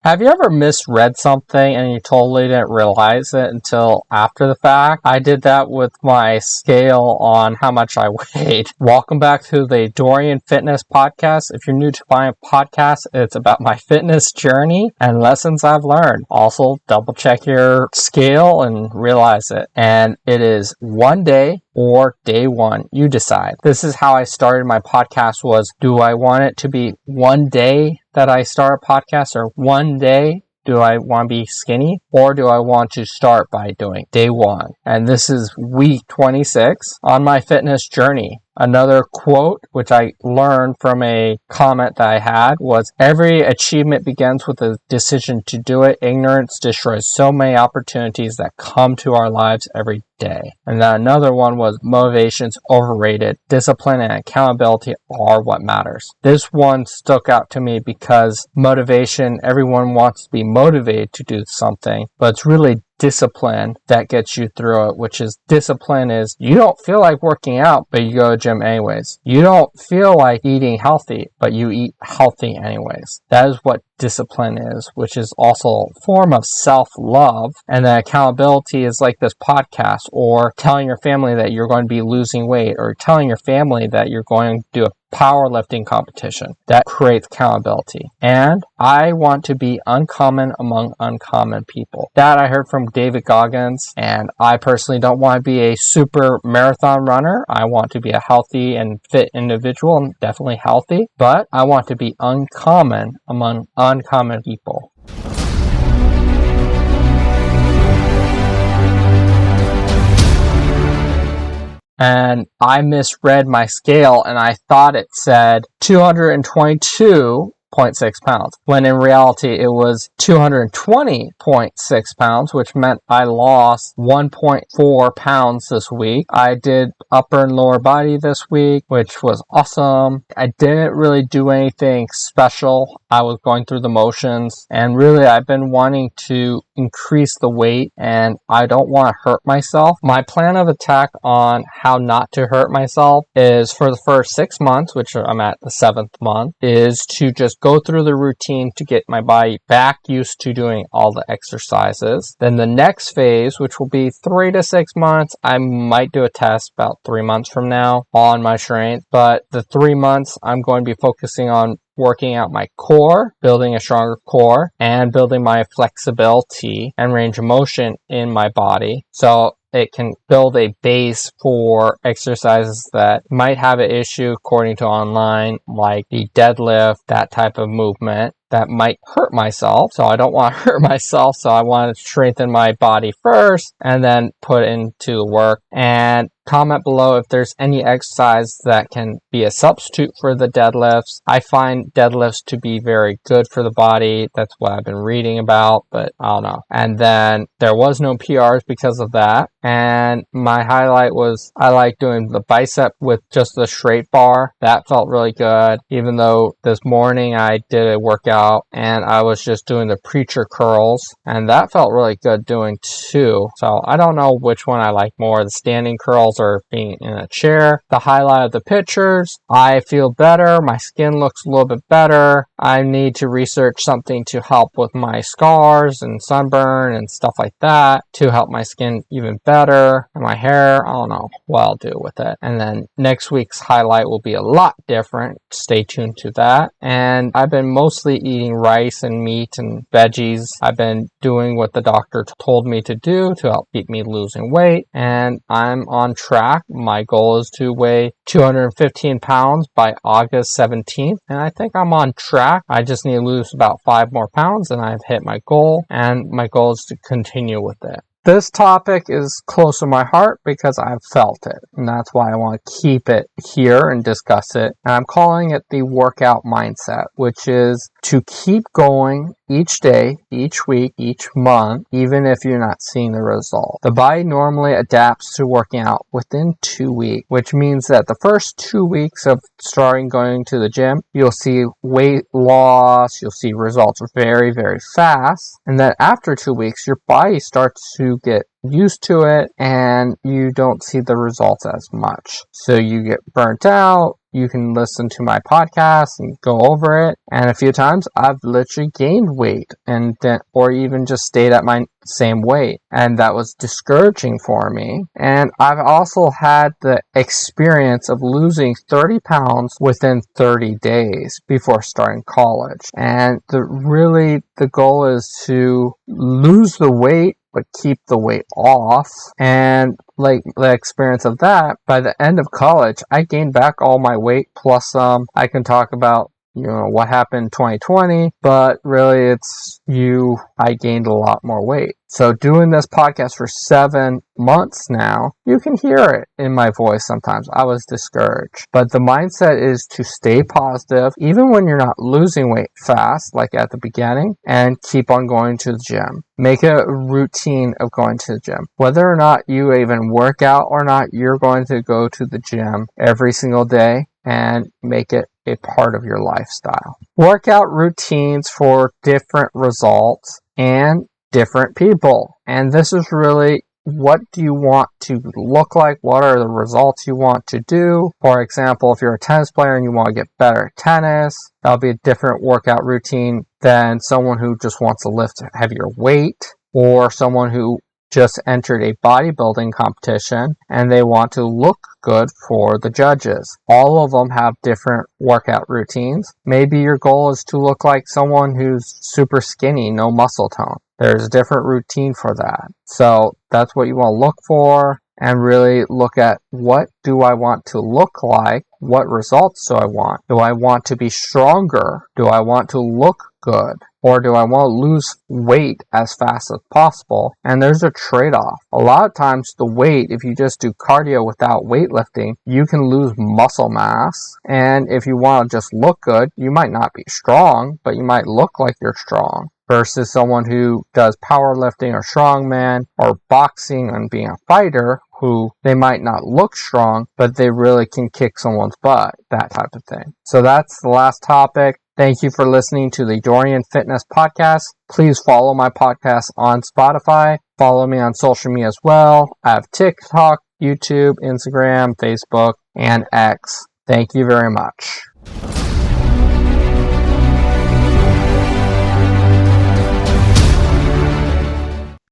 Have you ever misread something and you totally didn't realize it until after the fact? I did that with my scale on how much I weighed. Welcome back to the Dorian Fitness Podcast. If you're new to my podcast, it's about my fitness journey and lessons I've learned. Also, double check your scale and realize it. And it is one day or day one. You decide. This is how I started my podcast was, do I want it to be one day that I start a podcast, or one day do I want to be skinny, or do I want to start by doing day one? And this is week 26 on my fitness journey. Another quote, which I learned from a comment that I had, was every achievement begins with a decision to do it. Ignorance destroys so many opportunities that come to our lives every day. And then another one was motivation's overrated. Discipline and accountability are what matters. This one stuck out to me because motivation, everyone wants to be motivated to do something, but it's really discipline that gets you through it, which is discipline is you don't feel like working out, but you go to the gym anyways. You don't feel like eating healthy, but you eat healthy anyways. That is what discipline is, which is also a form of self-love. And then accountability is like this podcast, or telling your family that you're going to be losing weight, or telling your family that you're going to do a powerlifting competition. That creates accountability. And I want to be uncommon among uncommon people. That I heard from David Goggins, and I personally don't want to be a super marathon runner. I want to be a healthy and fit individual, and definitely healthy, but I want to be uncommon among uncommon people. And I misread my scale and I thought it said 222.6 pounds, when in reality it was 220.6 pounds, which meant I lost 1.4 pounds this week. I did upper and lower body this week, which was awesome. I didn't really do anything special. I was going through the motions, and really I've been wanting to increase the weight, and I don't want to hurt myself. My plan of attack on how not to hurt myself is, for the first 6 months, which I'm at the 7th month, is to just go through the routine to get my body back used to doing all the exercises. Then the next phase, which will be 3 to 6 months, I might do a test about 3 months from now on my strength. But the 3 months, I'm going to be focusing on working out my core, building a stronger core, and building my flexibility and range of motion in my body, so it can build a base for exercises that might have an issue according to online, like the deadlift, that type of movement that might hurt myself. So I don't want to hurt myself, so I want to strengthen my body first and then put into work. And comment below if there's any exercise that can be a substitute for the deadlifts. I find deadlifts to be very good for the body. That's what I've been reading about, but I don't know. And then there was no PRs because of that. And my highlight was I like doing the bicep with just the straight bar. That felt really good, even though this morning I did a workout and I was just doing the preacher curls, and that felt really good doing too. So I don't know which one I like more, the standing curls or being in a chair. The highlight of the pictures, I feel better. My skin looks a little bit better. I need to research something to help with my scars and sunburn and stuff like that to help my skin even better. And my hair, I don't know what I'll do with it. And then next week's highlight will be a lot different. Stay tuned to that. And I've been mostly eating rice and meat and veggies. I've been doing what the doctor told me to do to help keep me losing weight, and I'm on track. My goal is to weigh 215 pounds by August 17th, and I think I'm on track. I just need to lose about 5 more pounds and I've hit my goal, and my goal is to continue with it. This topic is close to my heart because I've felt it, and that's why I want to keep it here and discuss it. And I'm calling it the workout mindset, which is to keep going each day, each week, each month, even if you're not seeing the result. The body normally adapts to working out within 2 weeks, which means that the first 2 weeks of starting going to the gym, you'll see weight loss, you'll see results very, very fast. And then after 2 weeks, your body starts to get used to it and you don't see the results as much. So you get burnt out. You can listen to my podcast and go over it. And a few times I've literally gained weight and then, or even just stayed at my same weight. And that was discouraging for me. And I've also had the experience of losing 30 pounds within 30 days before starting college. And the goal is to lose the weight but keep the weight off. And like the experience of that, by the end of college, I gained back all my weight plus some. I can talk about, what happened in 2020, but really I gained a lot more weight. So doing this podcast for 7 months now, you can hear it in my voice sometimes. I was discouraged. But the mindset is to stay positive, even when you're not losing weight fast, like at the beginning, and keep on going to the gym. Make a routine of going to the gym. Whether or not you even work out or not, you're going to go to the gym every single day and make it a part of your lifestyle. Workout routines for different results and different people. And this is really, what do you want to look like? What are the results you want to do? For example, if you're a tennis player and you want to get better at tennis, that'll be a different workout routine than someone who just wants to lift heavier weight, or someone who just entered a bodybuilding competition and they want to look good for the judges. All of them have different workout routines. Maybe your goal is to look like someone who's super skinny, no muscle tone. There's a different routine for that. So that's what you want to look for, and really look at, what do I want to look like? What results do I want? Do I want to be stronger? Do I want to look good? Or do I want to lose weight as fast as possible? And there's a trade-off. A lot of times the weight, if you just do cardio without weightlifting, you can lose muscle mass. And if you want to just look good, you might not be strong, but you might look like you're strong. Versus someone who does powerlifting or strongman or boxing and being a fighter, who they might not look strong, but they really can kick someone's butt, that type of thing. So that's the last topic. Thank you for listening to the Dorian Fitness Podcast. Please follow my podcast on Spotify. Follow me on social media as well. I have TikTok, YouTube, Instagram, Facebook, and X. Thank you very much.